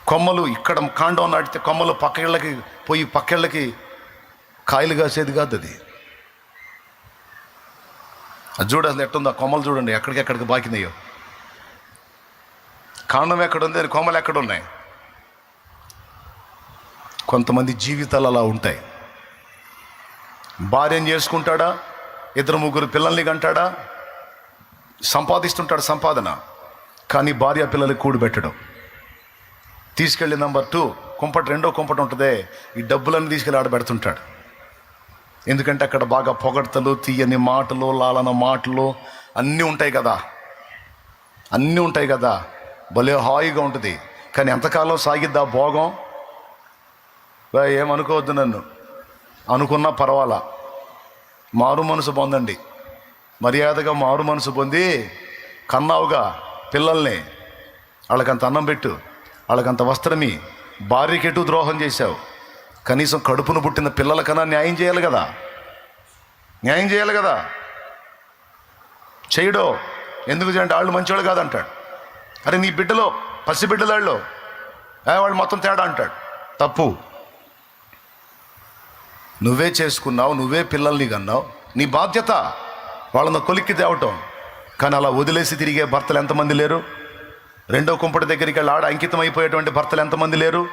కొమ్మలు ఇక్కడ కాండం నాటితే కొమ్మలు పక్కేళ్ళకి పోయి పక్కేళ్ళకి కాయలు కాసేది కాదు అది. అది చూడ అసలు ఎట్టుందో ఆ కొమ్మలు చూడండి ఎక్కడికెక్కడికి బాకినాయో. కాండం ఎక్కడుంది, అది కొమ్మలు ఎక్కడున్నాయి. కొంతమంది జీవితాలు అలా ఉంటాయి. భార్యను చేసుకుంటాడా, 2-3 పిల్లల్ని కంటాడా, సంపాదిస్తుంటాడు సంపాదన, కానీ భార్య పిల్లలకి కూడి పెట్టడం. తీసుకెళ్ళి నెంబర్ 2 కుంపటి, రెండో కుంపటి ఉంటుందే, ఈ డబ్బులన్నీ తీసుకెళ్ళి ఆడబెడుతుంటాడు. ఎందుకంటే అక్కడ బాగా పొగడ్తలు, తీయని మాటలు, లాలన మాటలు అన్నీ ఉంటాయి కదా, అన్నీ ఉంటాయి కదా. భలే హాయిగా ఉంటుంది. కానీ ఎంతకాలం సాగిద్దా భోగం? ఏమనుకోవద్దు, నన్ను అనుకున్నా పర్వాలా. మారు మనసు పొందండి, మర్యాదగా మారు మనసు పొంది కన్నావుగా పిల్లల్ని, వాళ్ళకంత అన్నం పెట్టు, వాళ్ళకంత వస్త్రమి. భార్యకెటు ద్రోహం చేశావు, కనీసం కడుపును పుట్టిన పిల్లలకన్నా న్యాయం చేయాలి కదా, న్యాయం చేయాలి కదా. చేయడో ఎందుకు చేయండి, వాళ్ళు మంచివాళ్ళు కాదంటాడు. అరే నీ బిడ్డలో, పసిబిడ్డలాళ్ళు వాళ్ళు మొత్తం తేడా అంటాడు. తప్పు. నువ్వే చేసుకున్నావు, నువ్వే పిల్లల్ని కన్నావు, నీ బాధ్యత వాళ్ళని కొలిక్కి తేవటం. కానీ అలా వదిలేసి తిరిగే భర్తలు ఎంతమంది లేరు? రెండో కుంపటి దగ్గరికి వెళ్ళి ఆడ అంకితం అయిపోయేటువంటి భర్తలు ఎంతమంది లేరు?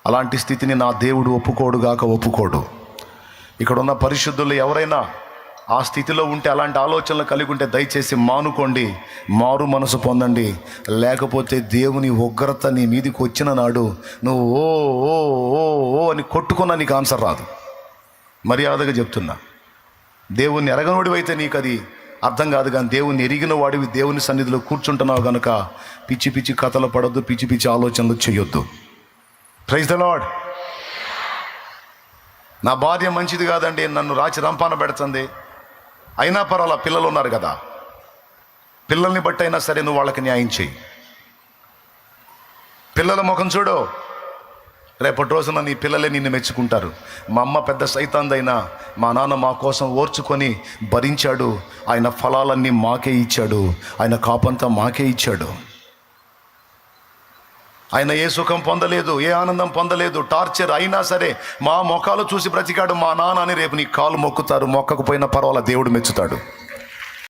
అలాంటి స్థితిని నా దేవుడు ఒప్పుకోడుగాక ఒప్పుకోడు. ఇక్కడ ఉన్న పరిశుద్ధులు ఎవరైనా ఆ స్థితిలో ఉంటే, అలాంటి ఆలోచనలు కలిగి ఉంటే దయచేసి మానుకోండి, మారు మనసు పొందండి. లేకపోతే దేవుని ఉగ్రత నీ మీదికి వచ్చిన నాడు నువ్వు ఓ ఓ ఓ ఓ అని కొట్టుకున్నా నీకు ఆన్సర్ రాదు. మర్యాదగా చెప్తున్నా, దేవుణ్ణి ఎరగనోడివైతే నీకు అది అర్థం కాదు. కానీ దేవుణ్ణి ఎరిగిన వాడివి దేవుని సన్నిధిలో కూర్చుంటున్నావు కనుక పిచ్చి పిచ్చి కథలు పడొద్దు, పిచ్చి పిచ్చి ఆలోచనలు చేయొద్దు. Praise the Lord. నా భార్య మంచిది కాదండి, నన్ను రాచి రంపాన పెడుతుంది, అయినా పర్వాలా పిల్లలు ఉన్నారు కదా, పిల్లల్ని బట్టి అయినా సరే నువ్వు వాళ్ళకి న్యాయం చేయి. పిల్లల ముఖం చూడు, రేపటి రోజున నీ పిల్లలే నిన్ను మెచ్చుకుంటారు. మా అమ్మ పెద్ద సైతాందైనా మా నాన్న మా కోసం ఓర్చుకొని భరించాడు, ఆయన ఫలాలన్నీ మాకే ఇచ్చాడు, ఆయన కాపంతా మాకే ఇచ్చాడు. ఆయన ఏ సుఖం పొందలేదు, ఏ ఆనందం పొందలేదు, టార్చర్ అయినా సరే మా ముఖాలు చూసి బ్రతికాడు మా నాన్న అని రేపు నీ కాలు మొక్కుతారు, మొక్కకపోయినా పర్వాలా దేవుడు మెచ్చుతాడు.